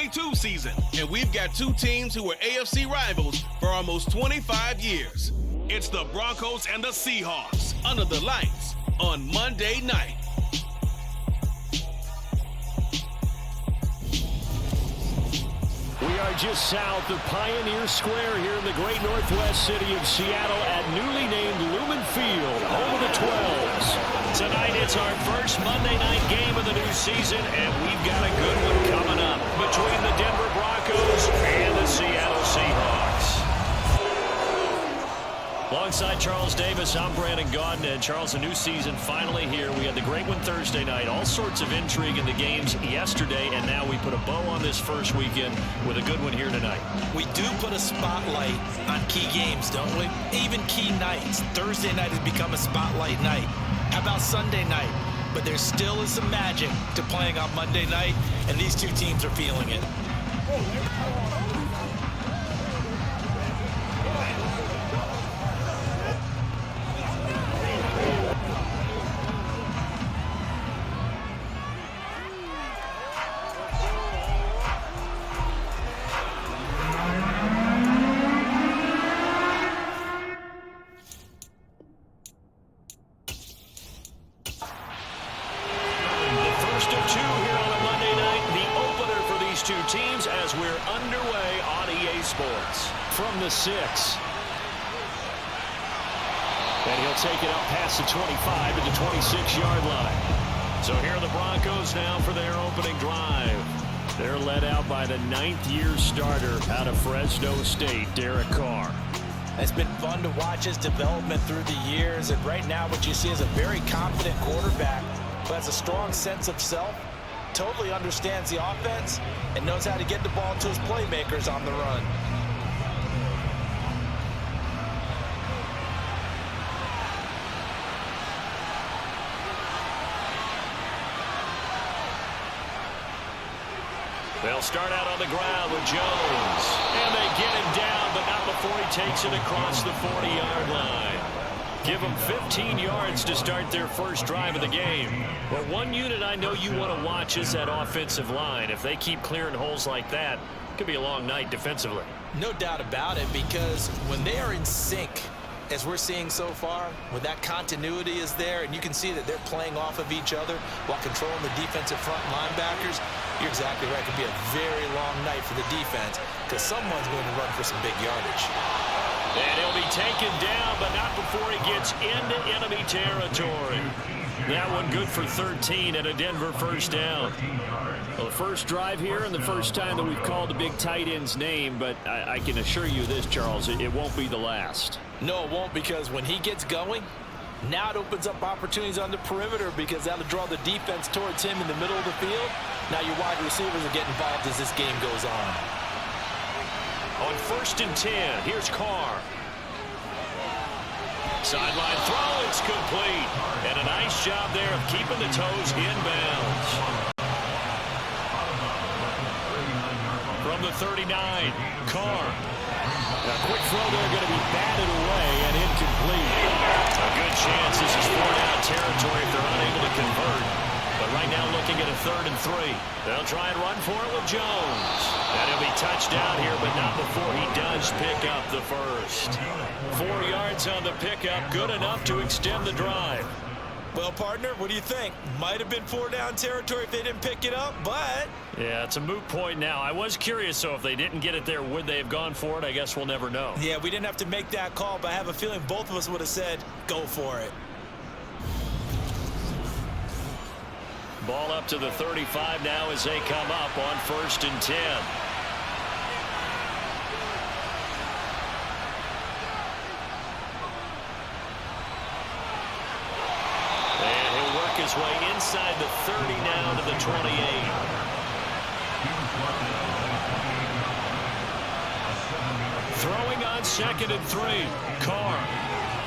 2022 season. And we've got two teams who were AFC rivals for almost 25 years. It's the Broncos and the Seahawks under the lights on Monday night. We are just south of Pioneer Square here in the great northwest city of Seattle at newly named Lumen Field, home of the 12s. Tonight it's our first Monday night game of the new season, and we've got a good one coming up between the Denver Broncos and the Seattle Seahawks. Alongside Charles Davis, I'm Brandon Gaudin, and Charles, a new season finally here. We had the great one Thursday night, all sorts of intrigue in the games yesterday, and now we put a bow on this first weekend with a good one here tonight. We do put a spotlight on key games, don't we? Even key nights. Thursday night has become a spotlight night. How about Sunday night? But there still is some magic to playing on Monday night, and these two teams are feeling it. From the 6. And he'll take it up past the 25 to the 26-yard line. So here are the Broncos now for their opening drive. They're led out by the 9th-year starter out of Fresno State, Derek Carr. It's been fun to watch his development through the years, and right now what you see is a very confident quarterback who has a strong sense of self, totally understands the offense, and knows how to get the ball to his playmakers on the run. They'll start out on the ground with Jones. And they get him down, but not before he takes it across the 40-yard line. Give them 15 yards to start their first drive of the game. But one unit I know you want to watch is that offensive line. If they keep clearing holes like that, it could be a long night defensively. No doubt about it, because when they are in sync, as we're seeing so far, when that continuity is there and you can see that they're playing off of each other while controlling the defensive front linebackers, you're exactly right. It could be a very long night for the defense because someone's going to run for some big yardage. And he'll be taken down, but not before he gets into enemy territory. That one good for 13 and a Denver first down. Well, the first drive here and the first time that we've called a big tight end's name, but I can assure you this, Charles, it won't be the last. No, it won't, because when he gets going, now it opens up opportunities on the perimeter because that'll draw the defense towards him in the middle of the field. Now your wide receivers will get involved as this game goes on. On 1st and 10, here's Carr. Sideline throw, it's complete. And a nice job there of keeping the toes inbounds. From the 39, Carr. A quick throw there going to be batted away and incomplete. A good chance this is 4-down territory if they're unable to convert. But right now looking at a 3rd and 3. They'll try and run for it with Jones. And he'll be touched down here, but not before he does pick up the first. 4 yards on the pickup, good enough to extend the drive. Well, partner, what do you think? Might have been 4-down territory if they didn't pick it up, but... Yeah, it's a moot point now. I was curious, so if they didn't get it there, would they have gone for it? I guess we'll never know. Yeah, we didn't have to make that call, but I have a feeling both of us would have said, go for it. Ball up to the 35 now as they come up on 1st and 10. And he'll work his way inside the 30 now to the 28. Throwing on 2nd and 3. Carr.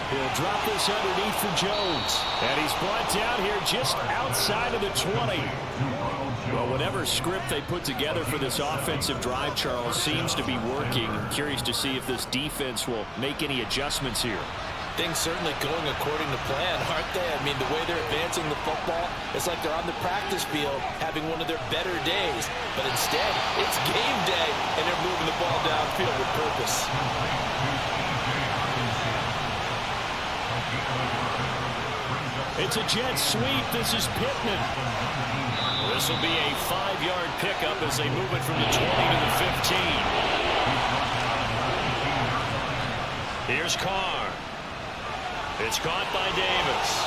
He'll drop this underneath for Jones. And he's brought down here just outside of the 20. Well, whatever script they put together for this offensive drive, Charles, seems to be working. I'm curious to see if this defense will make any adjustments here. Things certainly going according to plan, aren't they? I mean, the way they're advancing the football, it's like they're on the practice field having one of their better days. But instead, it's game day, and they're moving the ball downfield with purpose. It's a jet sweep. This is Pittman. This will be a 5-yard pickup as they move it from the 20 to the 15. Here's Carr. It's caught by Davis.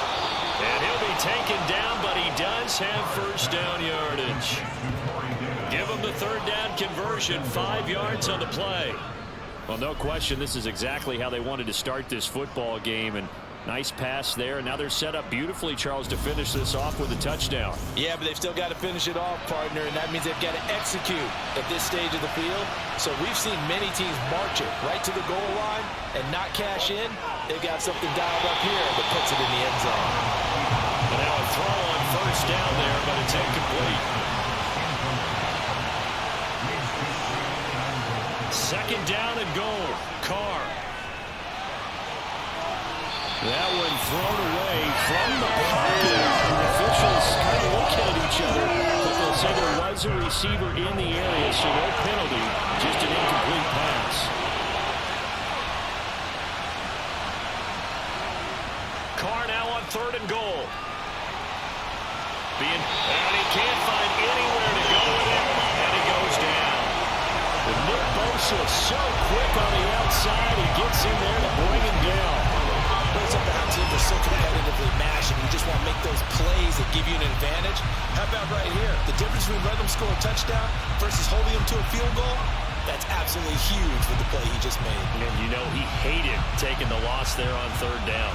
And he'll be taken down, but he does have first down yardage. Give him the third down conversion, 5 yards on the play. Well, no question, this is exactly how they wanted to start this football game. And nice pass there. And now they're set up beautifully, Charles, to finish this off with a touchdown. Yeah, but they've still got to finish it off, partner, and that means they've got to execute at this stage of the field. So we've seen many teams march it right to the goal line and not cash in. They've got something dialed up here that puts it in the end zone. And now a throw on first down there, but it's incomplete. Second down and goal. Carr. That one thrown away from the pocket. The officials kind of looking at each other, but they'll say there was a receiver in the area, so no penalty, just an incomplete pass. Carr now on third and goal. And he can't find anywhere to go with it, and he goes down. And Nick Bosa so quick on the outside, he gets in there to bring him down. Those up how teams are so competitively matched, and you just want to make those plays that give you an advantage. How about right here? The difference between letting them score a touchdown versus holding them to a field goal, that's absolutely huge with the play he just made. And you know he hated taking the loss there on third down.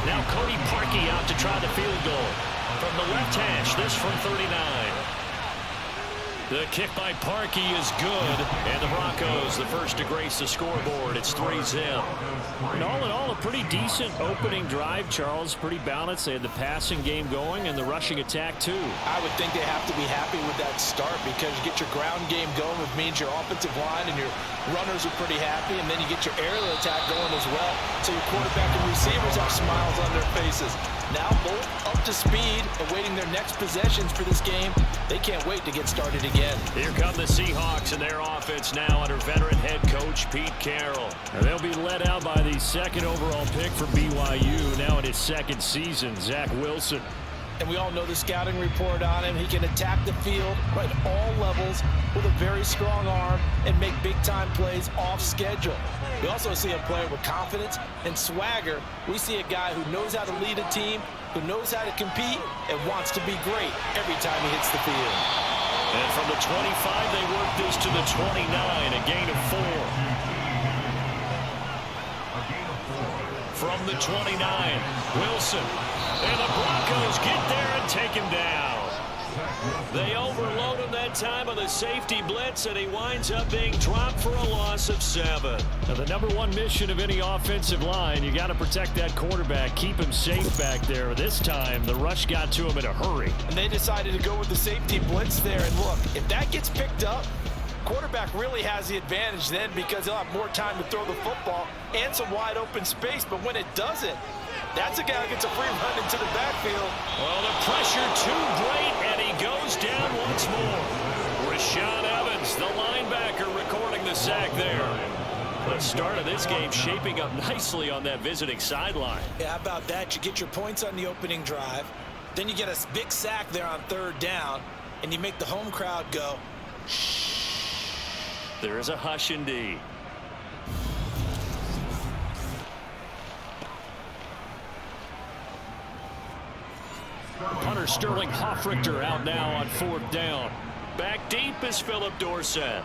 Now Cody Parkey out to try the field goal. From the left hash, this from 39. The kick by Parkey is good, and the Broncos, the first to grace the scoreboard. It's 3-0. And all in all, a pretty decent opening drive, Charles. Pretty balanced. They had the passing game going and the rushing attack, too. I would think they have to be happy with that start because you get your ground game going, which means your offensive line and your runners are pretty happy, and then you get your aerial attack going as well. So your quarterback and receivers have smiles on their faces. Now both up to speed, awaiting their next possessions for this game. They can't wait to get started again. Here come the Seahawks and their offense now under veteran head coach Pete Carroll. And they'll be led out by the second overall pick for BYU, now in his second season, Zach Wilson. And we all know the scouting report on him. He can attack the field at all levels with a very strong arm and make big-time plays off schedule. We also see a player with confidence and swagger. We see a guy who knows how to lead a team, who knows how to compete, and wants to be great every time he hits the field. And from the 25, they work this to the 29, a gain of 4. From the 29, Wilson. And the Broncos get there and take him down. They overload him that time on the safety blitz, and he winds up being dropped for a loss of 7. Now, the number one mission of any offensive line, you got to protect that quarterback, keep him safe back there. This time, the rush got to him in a hurry. And they decided to go with the safety blitz there. And look, if that gets picked up, quarterback really has the advantage then because he'll have more time to throw the football and some wide open space. But when it doesn't, that's a guy who gets a free run into the backfield. Well, the pressure too great, and he goes down once more. Rashaan Evans, the linebacker, recording the sack there. The start of this game shaping up nicely on that visiting sideline. Yeah, how about that? You get your points on the opening drive, then you get a big sack there on third down, and you make the home crowd go, shh. There is a hush indeed. Punter Sterling Hoffrichter out now on fourth down. Back deep is Philip Dorsett.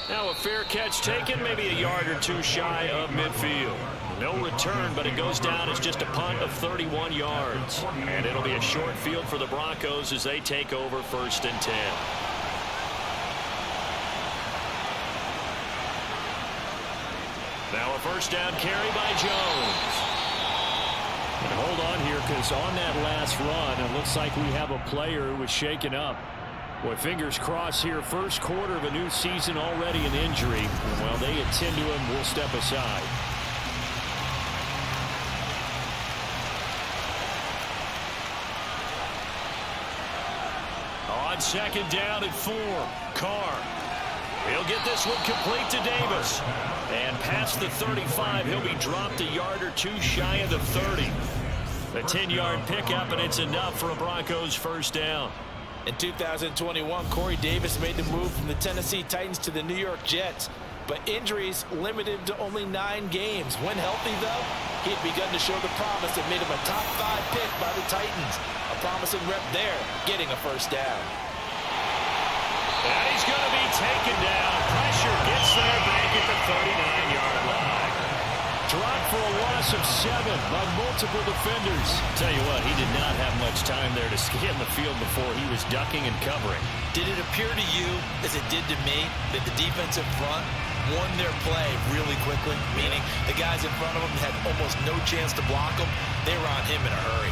Now a fair catch taken, maybe a yard or two shy of midfield. No return, but it goes down as just a punt of 31 yards. And it'll be a short field for the Broncos as they take over 1st and 10. Now a first down carry by Jones. And hold on here, because on that last run, it looks like we have a player who was shaken up. Boy, fingers crossed here. First quarter of a new season, already an injury. And while they attend to him, we'll step aside. On second down at 4, Carr. He'll get this one complete to Davis. And past the 35, he'll be dropped a yard or two shy of the 30. A 10-yard pickup, and it's enough for a Broncos first down. In 2021, Corey Davis made the move from the Tennessee Titans to the New York Jets. But injuries limited him to only 9 games. When healthy, though, he had begun to show the promise that made him a top 5 pick by the Titans. A promising rep there, getting a first down. And he's going to be taken down. Pressure gets there back at the 39-yard line. Dropped for a loss of 7 by multiple defenders. Tell you what, he did not have much time there to scan the field before he was ducking and covering. Did it appear to you, as it did to me, that the defensive front won their play really quickly? Meaning the guys in front of them had almost no chance to block him. They were on him in a hurry.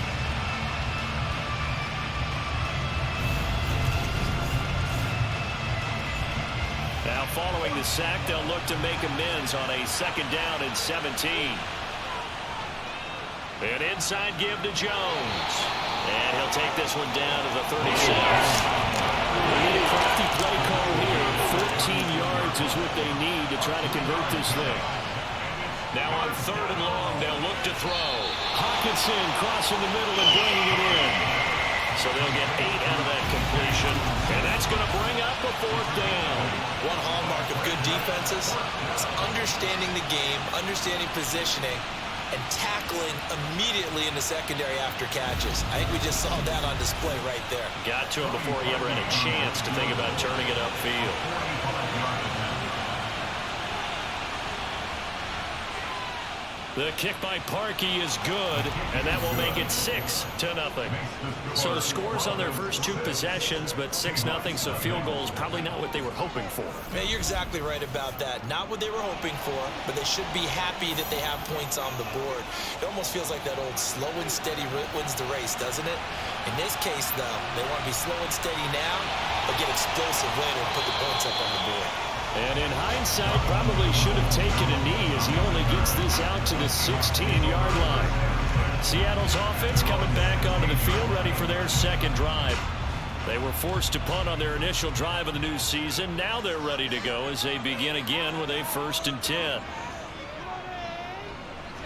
Now following the sack, they'll look to make amends on a second down and 17. An inside give to Jones. And he'll take this one down to the 36. A crafty play call here. 14 yards is what they need to try to convert this thing. Now on 3rd and long, they'll look to throw. Hawkinson crossing the middle and bringing it in. So they'll get 8 out of that completion. And that's going to bring up a 4th down. One hallmark of good defenses is understanding the game, understanding positioning, and tackling immediately in the secondary after catches. I think we just saw that on display right there. Got to him before he ever had a chance to think about turning it upfield. The kick by Parkey is good, and that will make it 6-0. So the scores on their first 2 possessions, but 6-0, so field goal is probably not what they were hoping for. Man, you're exactly right about that. Not what they were hoping for, but they should be happy that they have points on the board. It almost feels like that old slow and steady wins the race, doesn't it? In this case, though, they want to be slow and steady now, but get explosive later and put the points up on the board. And in hindsight, probably should have taken a knee as he only gets this out to the 16-yard line. Seattle's offense coming back onto the field, ready for their second drive. They were forced to punt on their initial drive of the new season. Now they're ready to go as they begin again with a 1st and 10.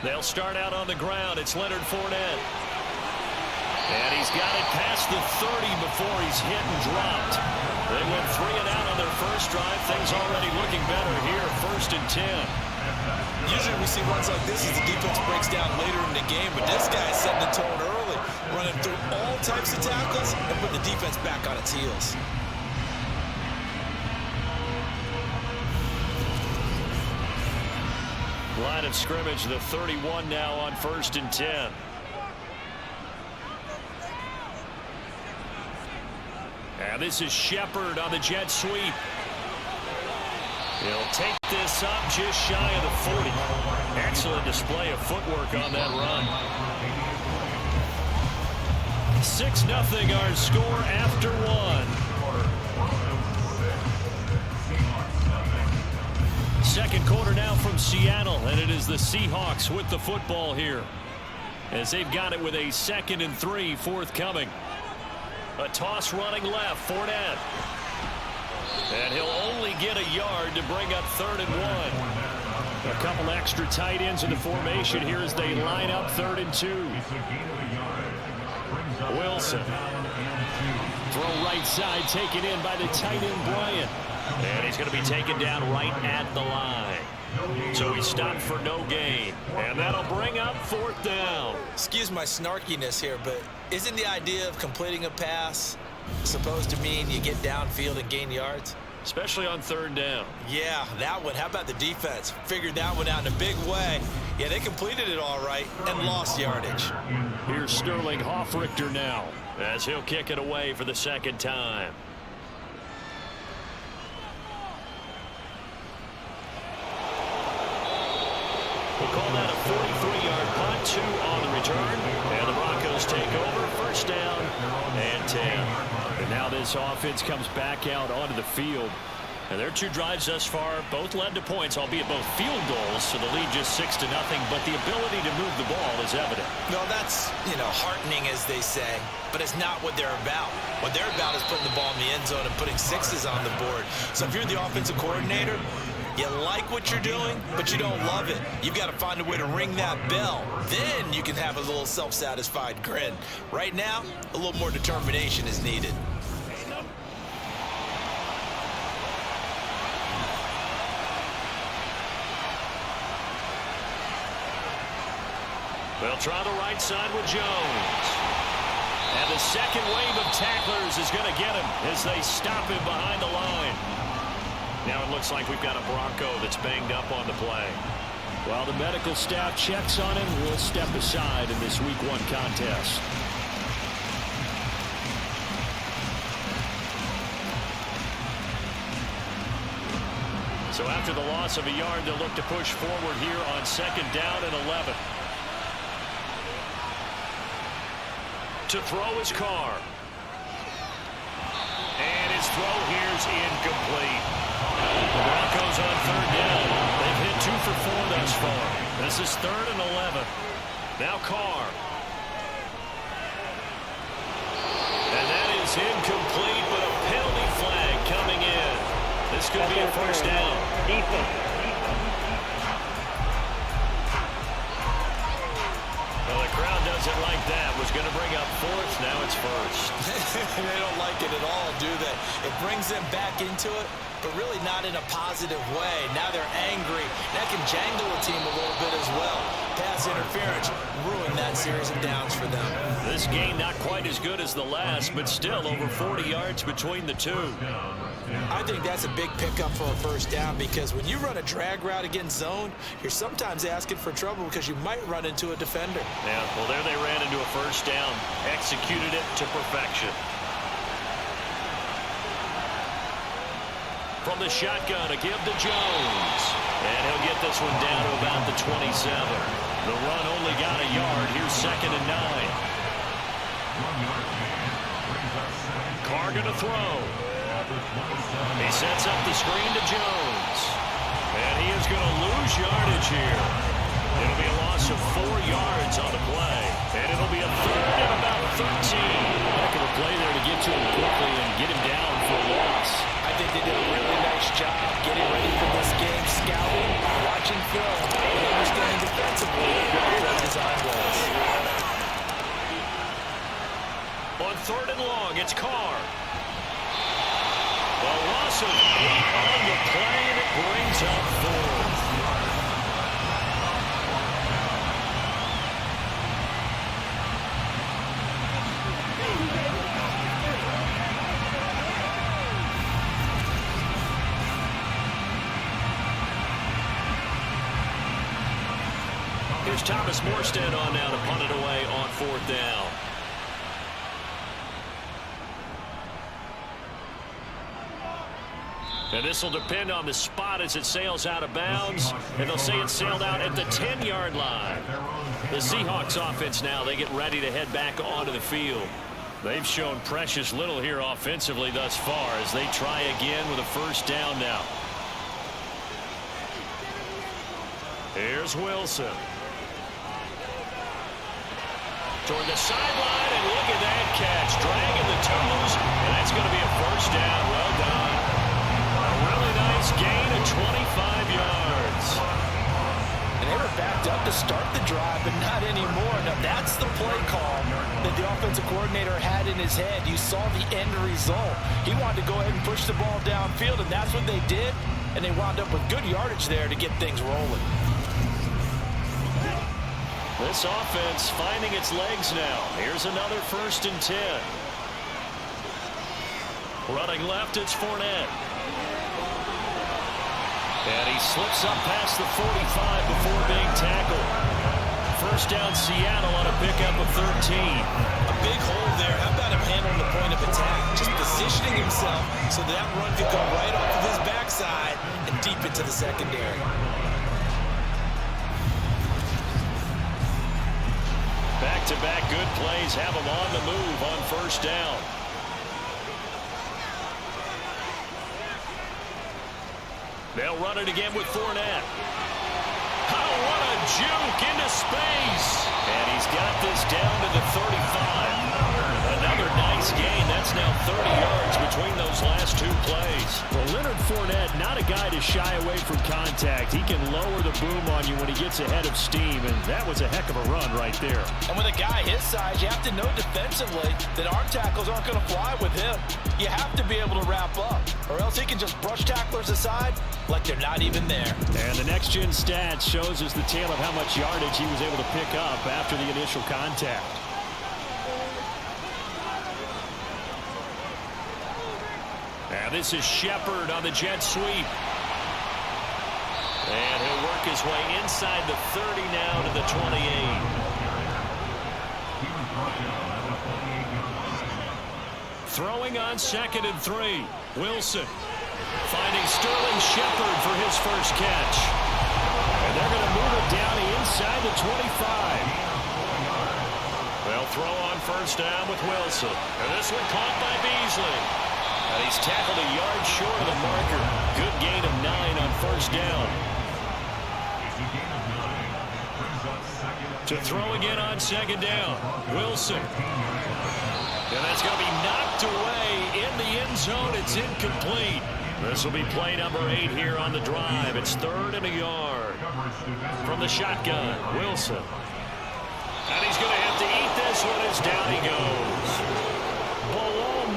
They'll start out on the ground. It's Leonard Fournette. And he's got it past the 30 before he's hit and dropped. They went 3 and out on their first drive. Things already looking better here. 1st and 10. Usually we see runs like this as the defense breaks down later in the game, but this guy is setting the tone early, running through all types of tackles and putting the defense back on its heels. Line of scrimmage, the 31 now on 1st and 10. And this is Shepard on the jet sweep. He'll take this up just shy of the 40. Excellent display of footwork on that run. 6-0 our score after 1. Second quarter now from Seattle, and it is the Seahawks with the football here as they've got it with a 2nd and 3 forthcoming. A toss running left, Fournette. And he'll only get a yard to bring up 3rd and 1. A couple extra tight ends in the formation here as they line up 3rd and 2. Wilson. Throw right side taken in by the tight end Bryant. And he's going to be taken down right at the line. So he stopped for no gain. And that'll bring up 4th down. Excuse my snarkiness here, but isn't the idea of completing a pass supposed to mean you get downfield and gain yards? Especially on 3rd down. Yeah, that one. How about the defense? Figured that one out in a big way. Yeah, they completed it all right and lost yardage. Here's Sterling Hoffrichter now as he'll kick it away for the 2nd time. We'll call that a 43-yard punt, 2 on the return. And the Broncos take over, first down and 10. And now this offense comes back out onto the field. And their 2 drives thus far both led to points, albeit both field goals, so the lead just 6-0, but the ability to move the ball is evident. No, that's, heartening, as they say, but it's not what they're about. What they're about is putting the ball in the end zone and putting 6s on the board. So if you're the offensive coordinator, you like what you're doing, but you don't love it. You've got to find a way to ring that bell. Then you can have a little self-satisfied grin. Right now, a little more determination is needed. They'll try the right side with Jones. And the second wave of tacklers is going to get him as they stop him behind the line. Now it looks like we've got a Bronco that's banged up on the play. While the medical staff checks on him, we'll step aside in this Week 1 contest. So after the loss of a yard, they'll look to push forward here on 2nd down and 11. To throw his Carr. And his throw here's incomplete. The Broncos on 3rd down. They've hit 2 for 4 thus far. This is 3rd and 11. Now Carr. And that is incomplete, but a penalty flag coming in. This could be a first down. Well, the crowd doesn't like that. Was going to bring up 4th. Now it's 1st. They don't like it at all, do they? It brings them back into it, but really not in a positive way. Now they're angry. That can jangle a team a little bit as well. Pass interference ruined that series of downs for them. This game not quite as good as the last, but still over 40 yards between the 2. I think that's a big pickup for a first down, because when you run a drag route against zone, you're sometimes asking for trouble because you might run into a defender. Yeah, well, there they ran into a first down. Executed it to perfection. From the shotgun, a give to Jones. And he'll get this one down to about the 27. The run only got a yard. Here's 2nd and 9. Carr gonna throw. He sets up the screen to Jones. And he is going to lose yardage here. It'll be a loss of 4 yards on the play. And it'll be a 3rd and about 13. Heck of a play there to get to him quickly and get him down for a loss. I think they did a really nice job getting ready for this game, scouting, watching film, and understanding defensively what their design was. On 3rd and long, it's Carr. A loss of 8 on the play, and it brings up 4th. Here's Thomas Morstead on now to punt it away on 4th down. And this will depend on the spot as it sails out of bounds. And they'll say it sailed out at the 10-yard line. The Seahawks offense now, they get ready to head back onto the field. They've shown precious little here offensively thus far as they try again with a first down now. Here's Wilson. Toward the sideline, and look at that catch. Dragging the toes, and that's going to be a first down. Well done. A really nice gain of 25 yards. And they were backed up to start the drive, but not anymore. Now, that's the play call that the offensive coordinator had in his head. You saw the end result. He wanted to go ahead and push the ball downfield, and that's what they did. And they wound up with good yardage there to get things rolling. This offense finding its legs now. Here's another 1st and 10. Running left, it's Fournette. And he slips up past the 45 before being tackled. First down Seattle on a pickup of 13. A big hole there. How about him handling the point of attack? Just positioning himself so that run could go right off of his backside and deep into the secondary. back-to-back good plays have them on the move on first down. They'll run it again with Fournette. Oh, what a juke into space. And he's got this down to the 35. Another nice gain. That's now 30 yards between those last two plays. Well, Leonard Fournette, not a guy to shy away from contact. He can lower the boom on you when he gets ahead of steam, and that was a heck of a run right there. And with a guy his size, you have to know defensively that arm tackles aren't going to fly with him. You have to be able to wrap up, or else he can just brush tacklers aside like they're not even there. And the next-gen stats shows us the tale of how much yardage he was able to pick up after the initial contact. Now this is Shepard on the jet sweep. And he'll work his way inside the 30 now to the 28. Throwing on 2nd and 3. Wilson finding Sterling Shepard for his first catch. And they're going to move it down inside the 25. They'll throw on first down with Wilson. And this one caught by Beasley. And he's tackled a yard short of the marker. Good gain of 9 on first down. To throw again on 2nd down. Wilson. And that's going to be knocked away in the end zone. It's incomplete. This will be play number 8 here on the drive. It's 3rd and a yard. From the shotgun, Wilson. And he's going to have to eat this one as down he goes.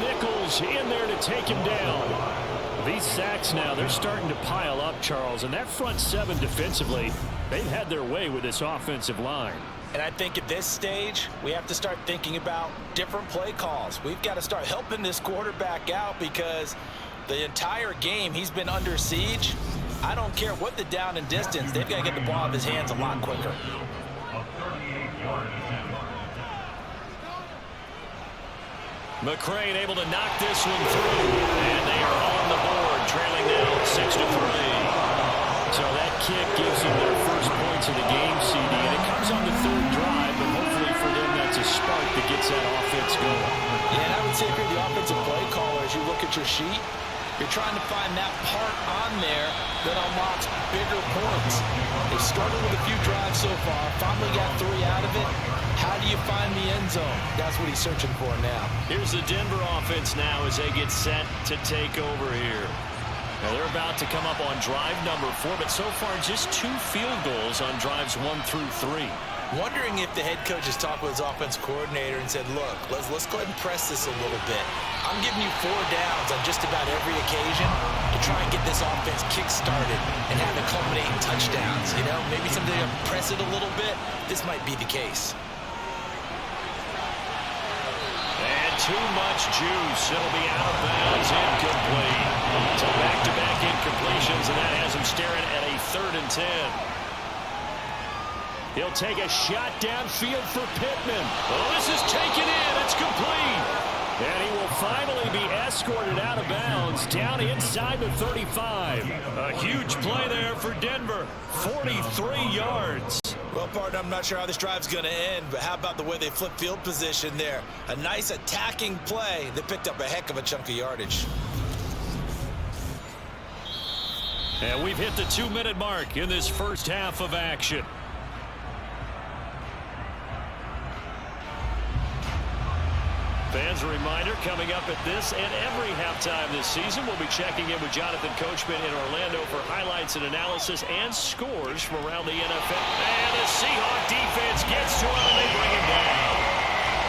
Nichols in there to take him down. These sacks now, they're starting to pile up, Charles. And that front 7 defensively, they've had their way with this offensive line. And I think at this stage, we have to start thinking about different play calls. We've got to start helping this quarterback out because the entire game he's been under siege. I don't care what the down and distance, they've got to get the ball out of his hands a lot quicker. McCrane able to knock this one through, and they are on the board, trailing now 6-3. So that kick gives them their first points of the game, CD, and it comes on the 3rd drive, but hopefully for them that's a spark that gets that offense going. Yeah, and I would say if you're the offensive play caller, as you look at your sheet, you're trying to find that part on there that unlocks bigger points. They've struggled with a few drives so far, finally got 3 out of it. How do you find the end zone? That's what he's searching for now. Here's the Denver offense now as they get set to take over here. Now they're about to come up on drive number 4, but so far just 2 field goals on drives 1 through 3. Wondering if the head coach has talked with his offense coordinator and said, look, let's go ahead and press this a little bit. I'm giving you 4 downs on just about every occasion to try and get this offense kick-started and have it culminate in touchdowns. You know, maybe someday I'll press it a little bit. This might be the case. Too much juice. It'll be out of bounds, incomplete. So back-to-back incompletions, and that has him staring at a 3rd and 10. He'll take a shot downfield for Pittman. Oh, this is taken in. It's complete. And he will finally be escorted out of bounds down inside the 35. A huge play there for Denver. 43 yards. Well, partner, I'm not sure how this drive's going to end, but how about the way they flip field position there? A nice attacking play that picked up a heck of a chunk of yardage. And we've hit the 2-minute mark in this first half of action. Fans, a reminder, coming up at this and every halftime this season, we'll be checking in with Jonathan Coachman in Orlando for highlights and analysis and scores from around the NFL. And the Seahawk defense gets to him and they bring him down.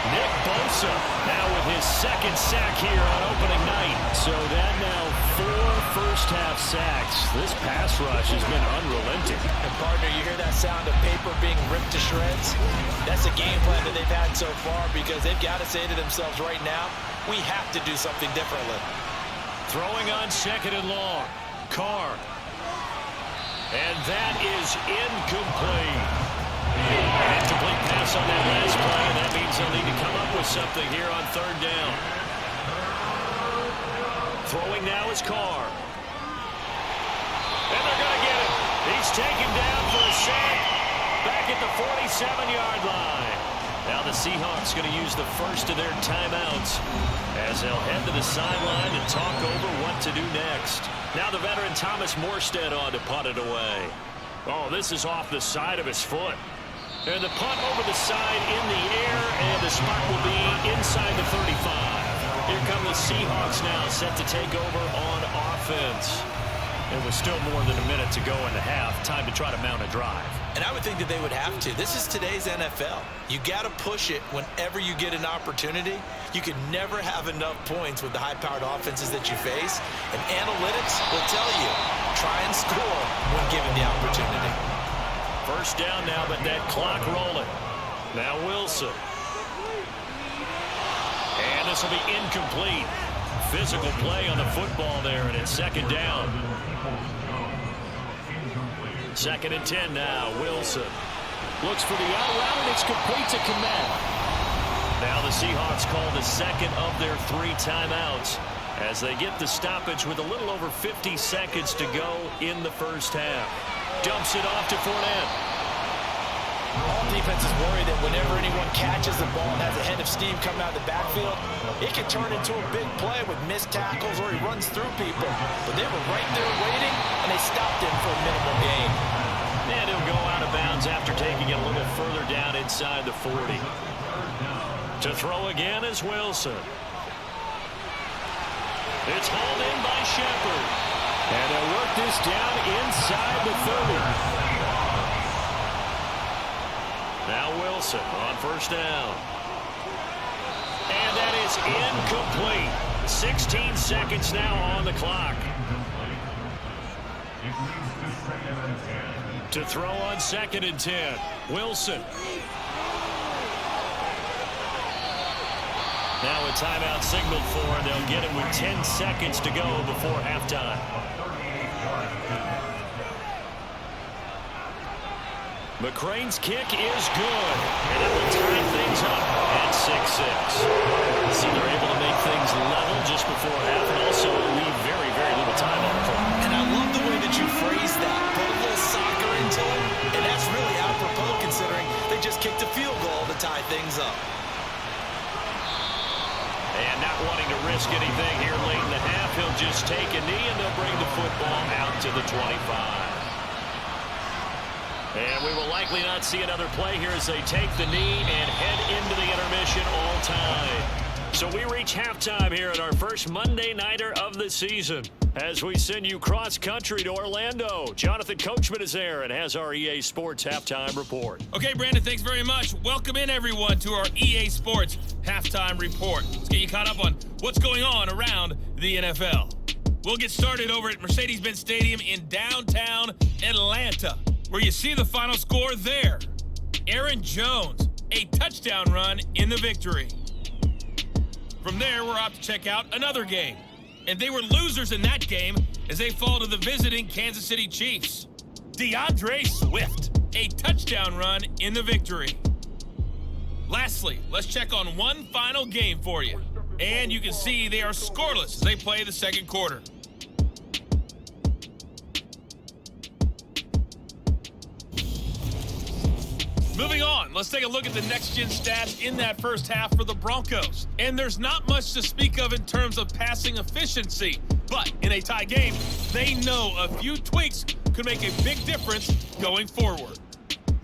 Nick Bosa now with his 2nd sack here on opening night. So that now 4 first-half sacks. This pass rush has been unrelenting. And partner, you hear that sound of paper being ripped to shreds? That's a game plan that they've had so far because they've got to say to themselves right now, we have to do something differently. Throwing on 2nd and long. Carr. And that is incomplete. An incomplete pass on that last play, and that means they'll need to come up with something here on 3rd down. Throwing now is Carr. And they're going to get him. He's taken down for a sack back at the 47-yard line. Now the Seahawks going to use the first of their timeouts as they'll head to the sideline and talk over what to do next. Now the veteran Thomas Morstead on to punt it away. Oh, this is off the side of his foot. And the punt over the side in the air, and the spot will be inside the 35. Here come the Seahawks now, set to take over on offense. It was still more than a minute to go in the half. Time to try to mount a drive. And I would think that they would have to. This is today's NFL. You got to push it whenever you get an opportunity. You can never have enough points with the high-powered offenses that you face. And analytics will tell you, try and score when given the opportunity. First down now, but that clock rolling. Now Wilson. And this will be incomplete. Physical play on the football there, and it's second down. 2nd and 10 now. Wilson looks for the out route, and it's complete to Kmet. Now the Seahawks call the second of their 3 timeouts as they get the stoppage with a little over 50 seconds to go in the first half. Dumps it off to Fournette. All defenses worry that whenever anyone catches the ball and has a head of steam coming out of the backfield, it can turn into a big play with missed tackles or he runs through people. But they were right there waiting, and they stopped him for a minimal gain. And he'll go out of bounds after taking it a little further down inside the 40. To throw again is Wilson. It's hauled in by Shepard. And they'll work this down inside the 30. Now Wilson on first down. And that is incomplete. 16 seconds now on the clock. To throw on 2nd and 10. Wilson. Now a timeout signaled for, and they'll get it with 10 seconds to go before halftime. McCrane's kick is good, and it will tie things up at 6-6. See, they're able to make things level just before half and also leave very, very little time on the clock. And I love the way that you phrase that. Put a little soccer into it, and that's really apropos considering they just kicked a field goal to tie things up. And not wanting to risk anything here late in the half, he'll just take a knee, and they'll bring the football out to the 25. And we will likely not see another play here as they take the knee and head into the intermission all time. So we reach halftime here at our first Monday Nighter of the season as we send you cross-country to Orlando. Jonathan Coachman is there and has our EA Sports Halftime Report. Okay, Brandon, thanks very much. Welcome in, everyone, to our EA Sports Halftime Report. Let's get you caught up on what's going on around the NFL. We'll get started over at Mercedes-Benz Stadium in downtown Atlanta, where you see the final score there. Aaron Jones, a touchdown run in the victory. From there, we're off to check out another game. And they were losers in that game as they fall to the visiting Kansas City Chiefs. DeAndre Swift, a touchdown run in the victory. Lastly, let's check on one final game for you. And you can see they are scoreless as they play the second quarter. Moving on, let's take a look at the next-gen stats in that first half for the Broncos. And there's not much to speak of in terms of passing efficiency. But in a tie game, they know a few tweaks could make a big difference going forward.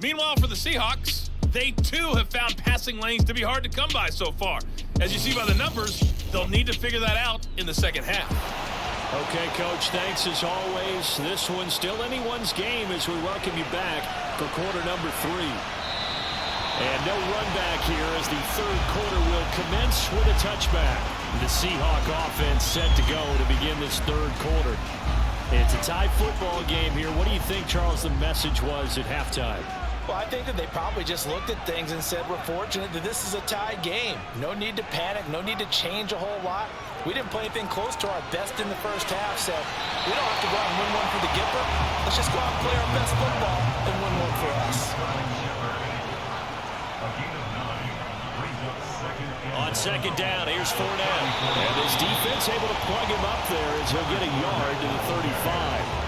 Meanwhile, for the Seahawks, they too have found passing lanes to be hard to come by so far. As you see by the numbers, they'll need to figure that out in the second half. Okay, Coach, thanks as always. This one's still anyone's game as we welcome you back for quarter number 3. And no run back here as the third quarter will commence with a touchback. The Seahawk offense set to go to begin this third quarter. It's a tie football game here. What do you think, Charles, the message was at halftime? Well, I think that they probably just looked at things and said, we're fortunate that this is a tie game. No need to panic, no need to change a whole lot. We didn't play anything close to our best in the first half, so we don't have to go out and win one for the Gipper. Let's just go out and play our best football and win one for us. On second down, here's Fournette. And his defense able to plug him up there as he'll get a yard to the 35.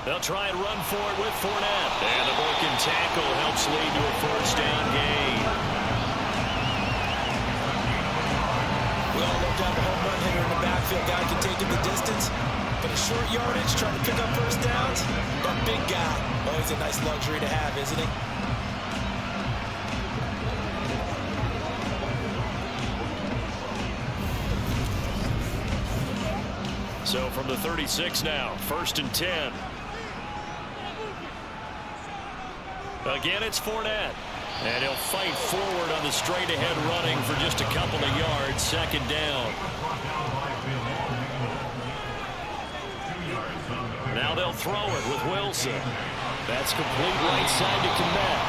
They'll try and run for it with Fournette. And the broken tackle helps lead to a first down gain. We all love to have a home run hitter in the backfield. Guy can take it the distance. But a short yardage, trying to pick up first downs, that big guy, oh, he's a nice luxury to have, isn't he? So from the 36 now, 1st and 10. Again, it's Fournette. And he'll fight forward on the straight-ahead running for just a couple of yards, 2nd down. Now they'll throw it with Wilson. That's complete right side to Kmet.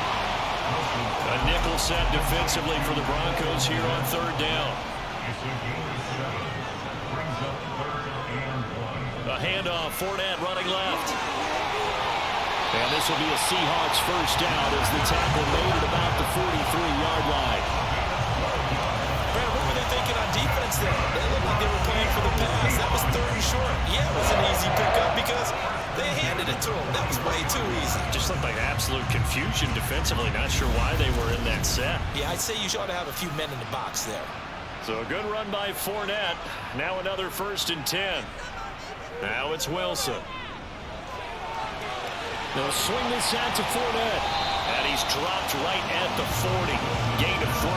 A nickel set defensively for the Broncos here on 3rd down. A handoff, Fournette running left. And this will be a Seahawks first down as the tackle made at about the 43-yard line. Brad, what were they thinking on defense there? They looked like they were playing for the pass. That was 3rd and short. Yeah, it was an easy pickup because they handed it to him. That was way too easy. Just looked like absolute confusion defensively. Not sure why they were in that set. Yeah, I'd say you ought to have a few men in the box there. So a good run by Fournette. Now another 1st and 10. Now it's Wilson. They'll swing this out to Fournette. And he's dropped right at the 40. Gain of 3.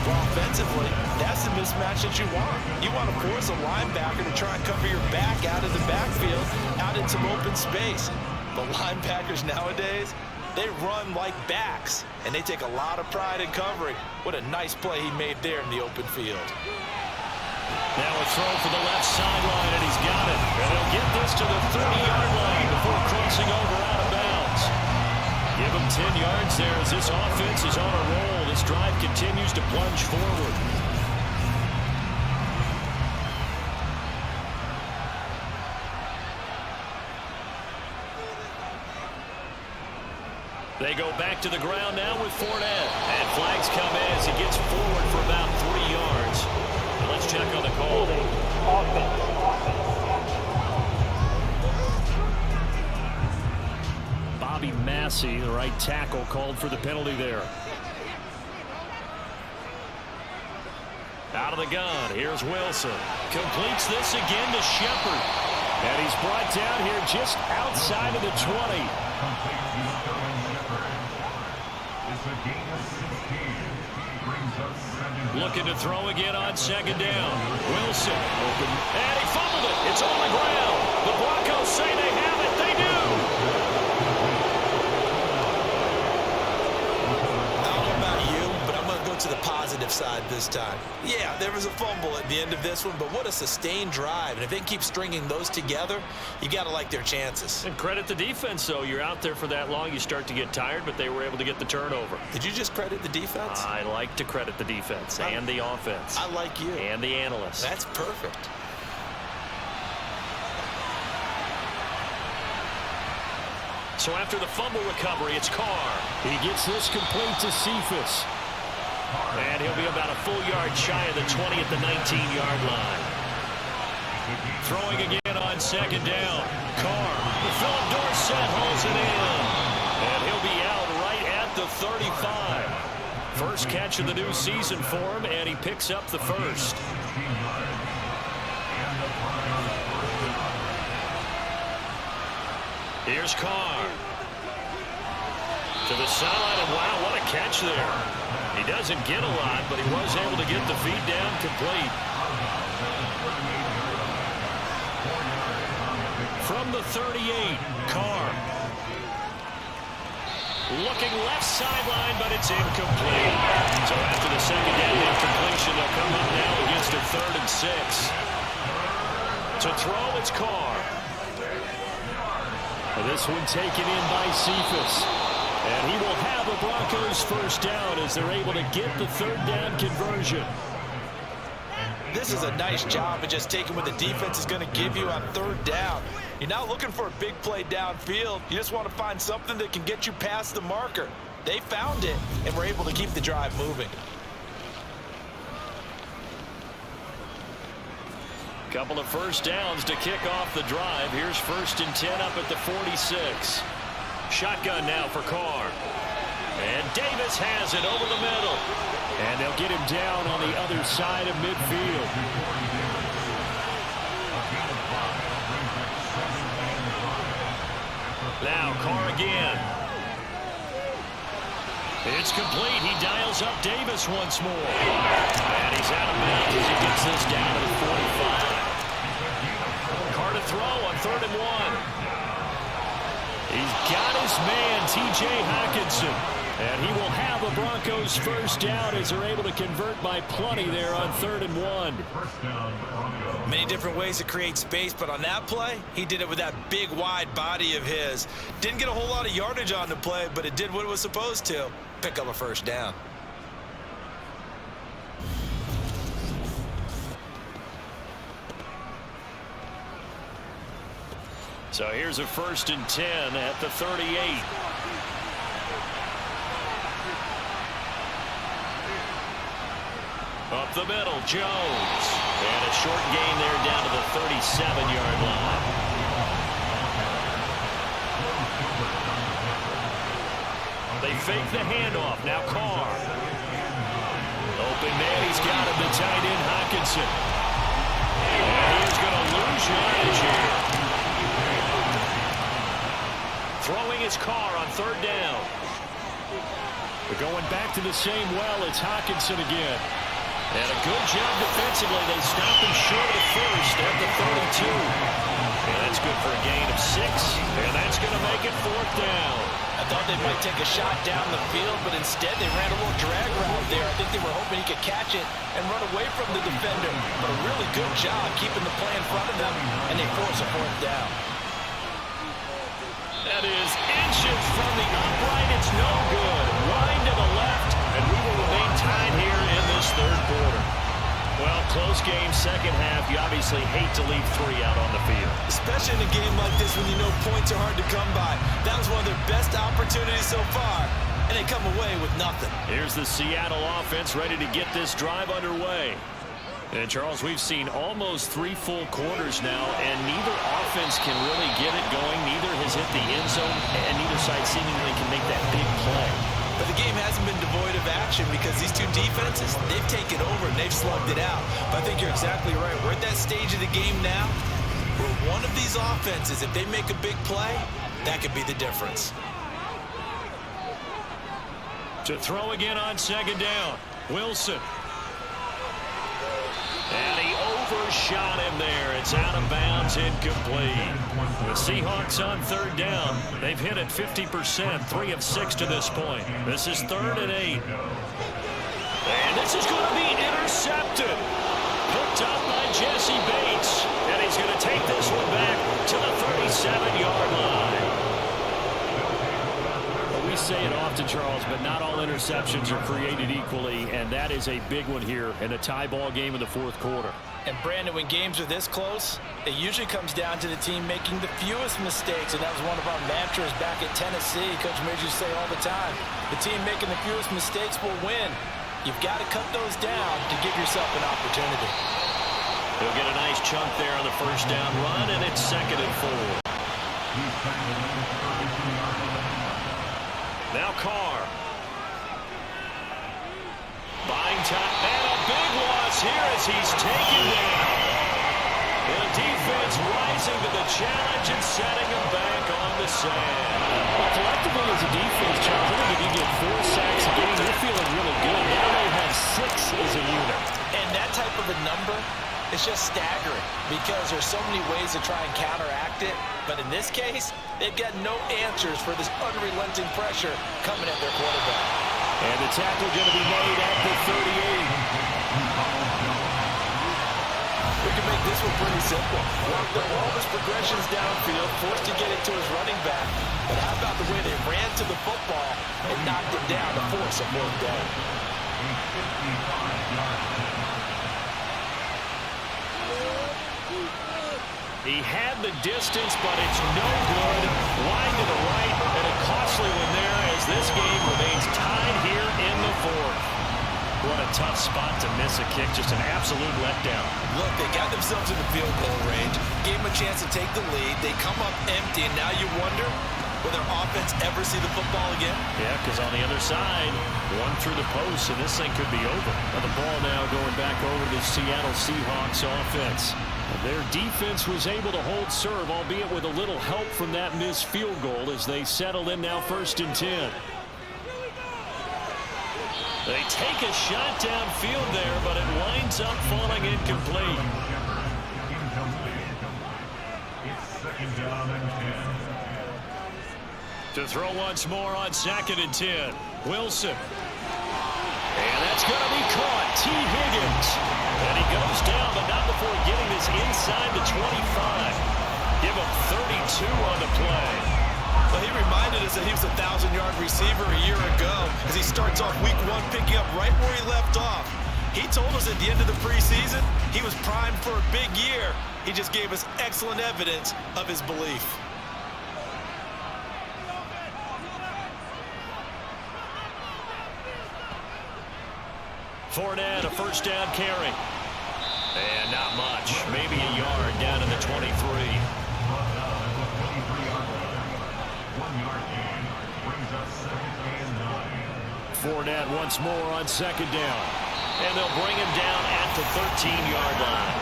Well, offensively, that's the mismatch that you want. You want to force a linebacker to try and cover your back out of the backfield, out in some open space. But linebackers nowadays, they run like backs, and they take a lot of pride in covering. What a nice play he made there in the open field. Now a throw for the left sideline, and he's got it. And he'll get this to the 30-yard line before crossing over out of bounds. Give him 10 yards there as this offense is on a roll. This drive continues to plunge forward. They go back to the ground now with Fournette. And flags come in as he gets forward for about 3 yards. Let's check on the call. Bobby Massey, the right tackle, called for the penalty there. Out of the gun, here's Wilson. Completes this again to Shepard. And he's brought down here just outside of the 20. Looking to throw again on 2nd down. Wilson open. And he fumbled it. It's on the ground. The Broncos say they have it. They do. I don't know about you, but I'm going to go to the positive side this time. Yeah, there was a fumble at the end of this one, but what a sustained drive. And if they keep stringing those together, you got to like their chances. And credit the defense, though. You're out there for that long, you start to get tired, but they were able to get the turnover. Did you just credit the defense? I like to credit the defense and the offense. I like you. And the analysts. That's perfect. So after the fumble recovery, it's Carr. He gets this complete to Cephas. And he'll be about a full yard shy of the 20 at the 19-yard line. Throwing again on 2nd down. Carr. Philip Dorsett holds it in. And he'll be out right at the 35. First catch of the new season for him, and he picks up the first. Here's Carr. To the sideline, and wow, what a catch there. He doesn't get a lot, but he was able to get the feed down complete. From the 38, Carr. Looking left sideline, but it's incomplete. So after the 2nd down incompletion, they'll come up now against a 3rd and 6. To throw, it's Carr. This one taken in by Cephas. And he will have a Broncos first down as they're able to get the 3rd down conversion. This is a nice job of just taking what the defense is going to give you on 3rd down. You're not looking for a big play downfield. You just want to find something that can get you past the marker. They found it and were able to keep the drive moving. Couple of first downs to kick off the drive. Here's 1st and 10 up at the 46. Shotgun now for Carr. And Davis has it over the middle. And they'll get him down on the other side of midfield. Now Carr again. It's complete. He dials up Davis once more. And he's out of bounds as he gets this down to the 45. Carr to throw on 3rd and 1. He's got his man, T.J. Hockenson. And he will have the Broncos first down as they're able to convert by plenty there on 3rd and 1. Many different ways to create space, but on that play, he did it with that big, wide body of his. Didn't get a whole lot of yardage on the play, but it did what it was supposed to. Pick up a first down. So here's a 1st and 10 at the 38. Up the middle, Jones. And a short gain there down to the 37-yard line. They fake the handoff. Now Carr. Open man, he's got him, the tight end, Hockenson. And he's going to lose yardage here. Throwing his Carr on 3rd down. We're going back to the same well. It's Hockenson again. And a good job defensively. They stop him short of the 1st at the 32. And that's good for a gain of 6. And that's going to make it 4th down. I thought they might take a shot down the field, but instead they ran a little drag route there. I think they were hoping he could catch it and run away from the defender. But a really good job keeping the play in front of them, and they force a 4th down. That is inches from the upright. It's no good. Line to the left, and we will remain tied here in this 3rd quarter. Well, close game, 2nd half. You obviously hate to leave 3 out on the field. Especially in a game like this when you know points are hard to come by. That was one of their best opportunities so far, and they come away with nothing. Here's the Seattle offense ready to get this drive underway. And, Charles, we've seen almost 3 full quarters now, and neither offense can really get it going. Neither has hit the end zone, and neither side seemingly can make that big play. But the game hasn't been devoid of action because these two defenses, they've taken over and they've slugged it out. But I think you're exactly right. We're at that stage of the game now where one of these offenses, if they make a big play, that could be the difference. To throw again on 2nd down, Wilson. And he overshot him there. It's out of bounds, incomplete. The Seahawks on 3rd down. They've hit it 50%, 3 of 6 to this point. This is 3rd and 8. And this is going to be intercepted. Picked up by Jesse Bates. And he's going to take this one back to the 37-yard line. We say it often, Charles, but not all interceptions are created equally, and that is a big one here in a tie ball game in the 4th quarter. And, Brandon, when games are this close, it usually comes down to the team making the fewest mistakes, and that was one of our mantras back at Tennessee. Coach Major say all the time, the team making the fewest mistakes will win. You've got to cut those down to give yourself an opportunity. He'll get a nice chunk there on the 1st down run, and it's 2nd and 4. Now Carr. Buying time, and a big loss here as he's taken down. The defense rising to the challenge and setting him back on the sand. Well, collectively as a defense, Charles, I think if you get 4 sacks a game, they're feeling really good. Now they have 6 as a unit. And that type of a number is just staggering because there's so many ways to try and counteract it. But in this case, they've got no answers for this unrelenting pressure coming at their quarterback. And the tackle going to be made at the 38. We can make this one pretty simple. Walked up all his progressions downfield, forced to get it to his running back. But how about the way they ran to the football and knocked it down to force a 4th down? He had the distance, but it's no good. Wide to the right, and a costly one there as this game remains tied here in the 4th. What a tough spot to miss miss a kick. Just an absolute letdown. Look, they got themselves in the field goal range, gave them a chance to take the lead. They come up empty, and now you wonder, will their offense ever see the football again? Yeah, because on the other side, one through the post, and this thing could be over. Now the ball now going back over to the Seattle Seahawks offense. Their defense was able to hold serve, albeit with a little help from that missed field goal as they settle in now 1st and 10. They take a shot downfield there, but it winds up falling incomplete. To throw once more on 2nd and 10. Wilson. And that's going to be caught. T. Higgins. And he goes down, but not before getting this inside the 25. Give him 32 on the play. Well, he reminded us that he was a 1,000-yard receiver a year ago as he starts off week 1 picking up right where he left off. He told us at the end of the preseason he was primed for a big year. He just gave us excellent evidence of his belief. Fournette, a 1st down carry. And not much. Maybe a yard down to the 23. Fournette once more on 2nd down. And they'll bring him down at the 13-yard line.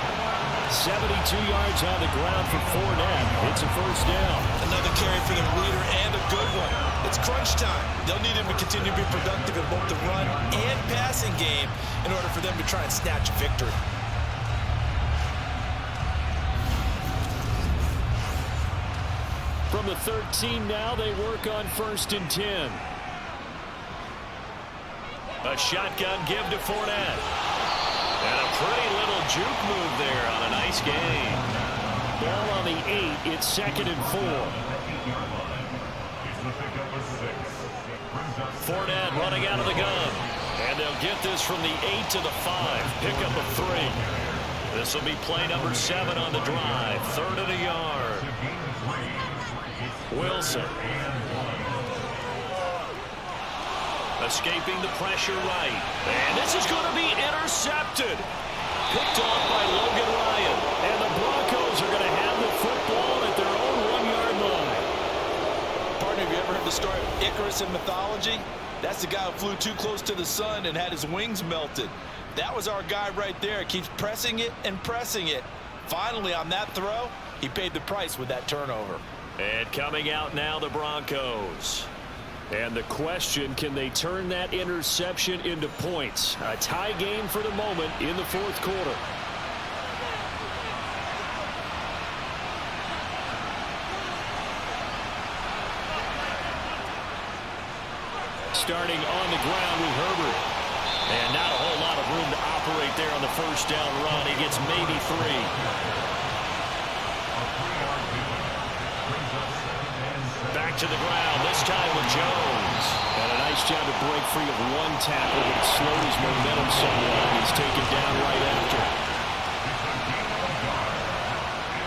72 yards on the ground for Fournette. It's a 1st down. Another carry for the leader and a good one. It's crunch time. They'll need him to continue to be productive in both the run and passing game in order for them to try and snatch a victory. From the 13 now, they work on 1st and 10. A shotgun give to Fournette. And a pretty little juke move there on a nice gain. Ball on the 8. It's 2nd and 4. Fournette running out of the gun. And they'll get this from the 8 to the 5. Pick up a 3. This will be play number 7 on the drive. 3rd and a yard. Wilson. Escaping the pressure right. And this is going to be intercepted. Picked off by Logan Ryan. And the Broncos are going to have the football at their own 1-yard line. Partner, have you ever heard the story of Icarus in mythology? That's the guy who flew too close to the sun and had his wings melted. That was our guy right there. Keeps pressing it and pressing it. Finally, on that throw, he paid the price with that turnover. And coming out now, the Broncos. And the question, can they turn that interception into points? A tie game for the moment in the 4th quarter. Starting on the ground with Herbert. And not a whole lot of room to operate there on the 1st down run. He gets maybe 3. Back to the ground, this time with Jones. And a nice job to break free of one tackle, but it slowed his momentum somewhat. He's taken down right after.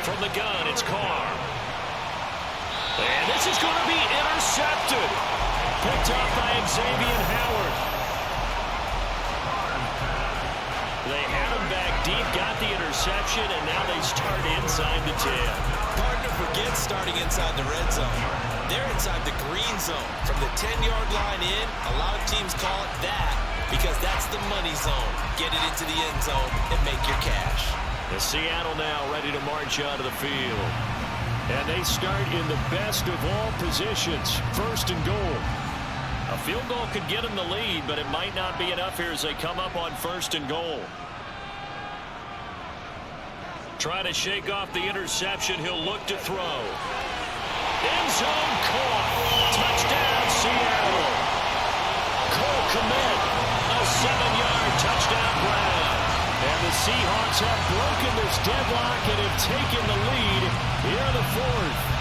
From the gun, it's Carr. And this is going to be intercepted. Picked up by Xavier Howard. They had him back deep, got the interception, and now they start inside the 10. Partner, forget starting inside the red zone. They're inside the green zone. From the 10-yard line in, a lot of teams call it that because that's the money zone. Get it into the end zone and make your cash. The Seattle now ready to march out of the field. And they start in the best of all positions, 1st and goal. A field goal could get them the lead, but it might not be enough here as they come up on 1st and goal. Trying to shake off the interception. He'll look to throw. End zone caught. Touchdown, Seattle. Cole Kmet, a 7-yard touchdown grab. And the Seahawks have broken this deadlock and have taken the lead here in the 4th.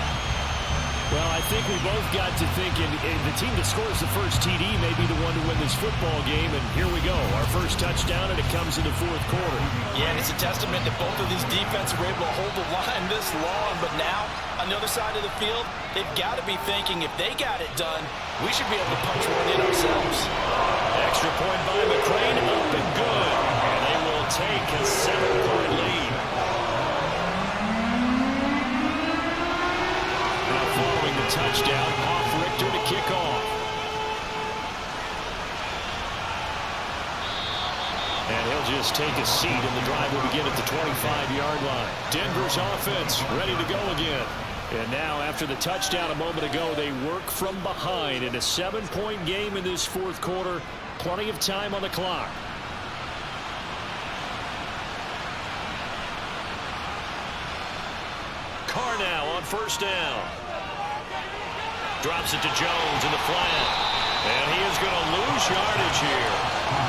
Well, I think we both got to thinking the team that scores the first TD may be the one to win this football game, and here we go. Our first touchdown, and it comes in the 4th quarter. Yeah, and it's a testament that both of these defenses were able to hold the line this long, but now, on the other side of the field, they've got to be thinking if they got it done, we should be able to punch one in ourselves. Extra point by McCrane, up and good. And they take a 7-point lead. Now following the touchdown, off Richter to kick off. And he'll just take a seat, and the drive will begin at the 25-yard line. Denver's offense ready to go again. And now, after the touchdown a moment ago, they work from behind in a 7-point game in this fourth quarter. Plenty of time on the clock. Carr now on first down. Drops it to Jones in the flat. And he is going to lose yardage here.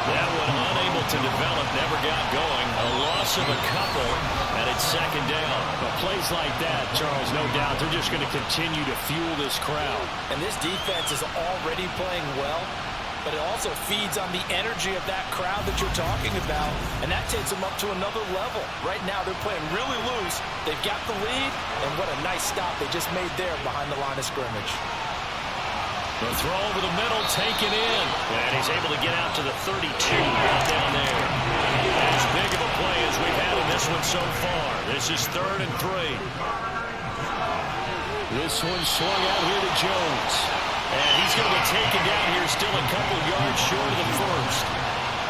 That one unable to develop, never got going. A loss of a couple, and it's second down. But plays like that, Charles, no doubt, they're just going to continue to fuel this crowd. And this defense is already playing well, but it also feeds on the energy of that crowd that you're talking about, and that takes them up to another level. Right now, they're playing really loose. They've got the lead, and what a nice stop they just made there behind the line of scrimmage. The throw over the middle, taken in. And he's able to get out to the 32, right down there. As big of a play as we've had in this one so far. This is 3rd and 3. This one swung out here to Jones. And he's going to be taken down here, still a couple yards short of the first.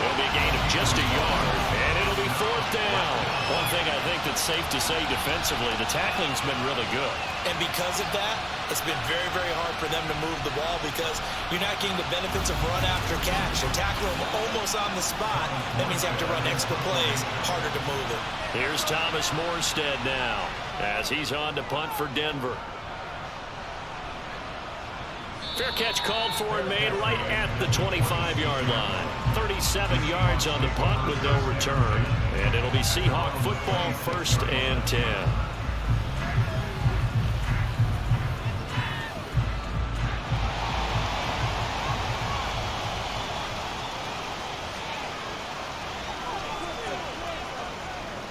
It'll be a gain of just a yard, and it'll be 4th down. One thing I think that's safe to say defensively, the tackling's been really good. And because of that, it's been very, very hard for them to move the ball because you're not getting the benefits of run after catch. And tackle them almost on the spot, that means you have to run extra plays, harder to move it. Here's Thomas Morstead now as he's on to punt for Denver. Fair catch called for and made right at the 25-yard line. 37 yards on the punt with no return. And it'll be Seahawk football, 1st and 10.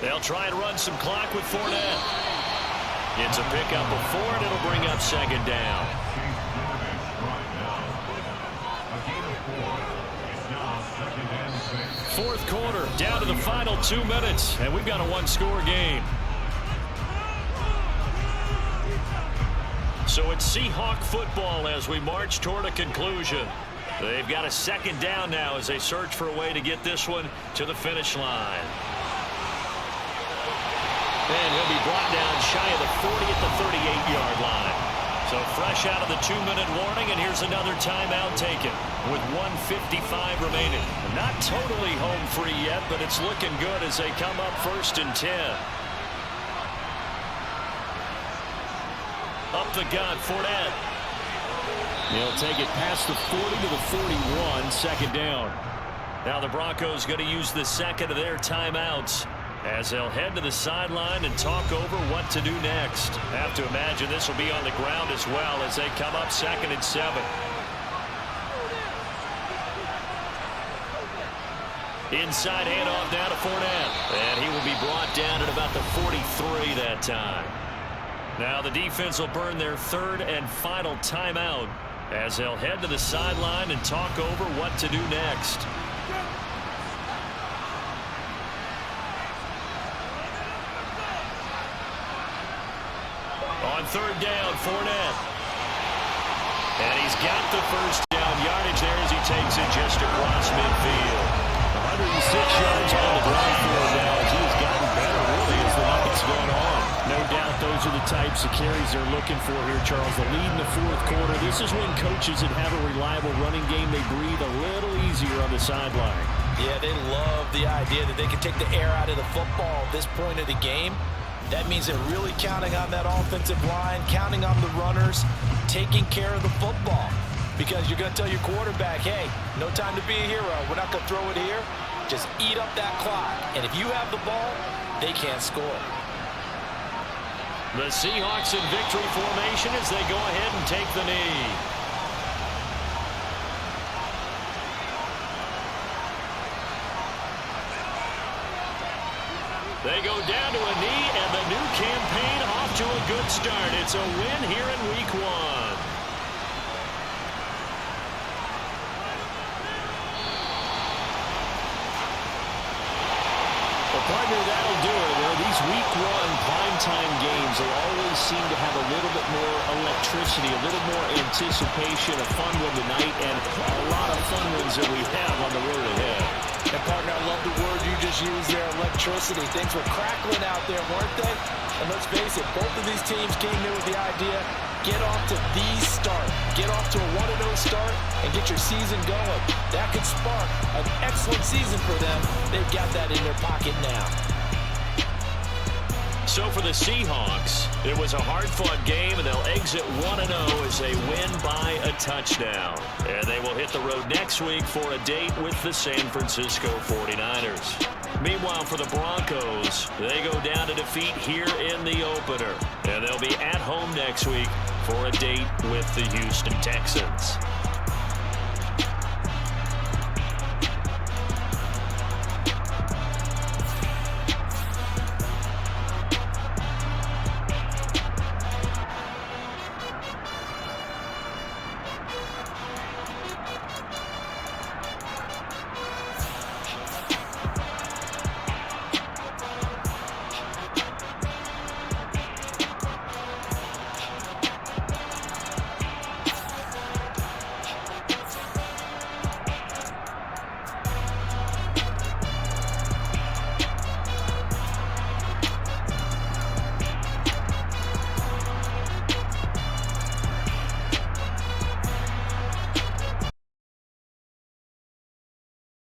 They'll try and run some clock with Fournette. It's a pickup of 4, and it'll bring up 2nd down. Fourth quarter, down to the final 2 minutes, and we've got a 1-score game. So it's Seahawk football as we march toward a conclusion. They've got a 2nd down now as they search for a way to get this one to the finish line. And he'll be brought down shy of the 40 at the 38-yard line. So fresh out of the 2-minute warning, and here's another timeout taken with 1:55 remaining. Not totally home free yet, but it's looking good as they come up 1st and 10. Up the gut, Fournette. He'll take it past the 40 to the 41, 2nd down. Now the Broncos going to use the second of their timeouts as they'll head to the sideline and talk over what to do next. Have to imagine this will be on the ground as well as they come up 2nd and 7. Inside handoff now to Fournette. And he will be brought down at about the 43 that time. Now the defense will burn their 3rd and final timeout as they'll head to the sideline and talk over what to do next. On 3rd down, Fournette. And he's got the first down yardage there as he takes it just across midfield. 106 yards on the ground for him now as he has gotten better really as the night's gone on. No doubt those are the types of carries they're looking for here, Charles. The lead in the fourth quarter. This is when coaches that have a reliable running game, they breathe a little easier on the sideline. Yeah, they love the idea that they can take the air out of the football at this point of the game. That means they're really counting on that offensive line, counting on the runners, taking care of the football. Because you're going to tell your quarterback, hey, no time to be a hero. We're not going to throw it here. Just eat up that clock. And if you have the ball, they can't score. The Seahawks in victory formation as they go ahead and take the knee. They go down to a knee, and the new campaign off to a good start. It's a win here in Week 1. partner, that'll do it. Well, these week one primetime games, they always seem to have a little bit more electricity, a little more anticipation, a fun one tonight, and a lot of fun ones that we have on the road ahead. And partner, I love the word you just used there, electricity. Things were crackling out there, weren't they? And let's face it, both of these teams came in with the idea, get off to the start. Get off to a 1-0 start and get your season going. That could spark an excellent season for them. They've got that in their pocket now. So for the Seahawks, it was a hard-fought game, and they'll exit 1-0 as they win by a touchdown. And they will hit the road next week for a date with the San Francisco 49ers. Meanwhile, for the Broncos, they go down to defeat here in the opener. And they'll be at home next week for a date with the Houston Texans.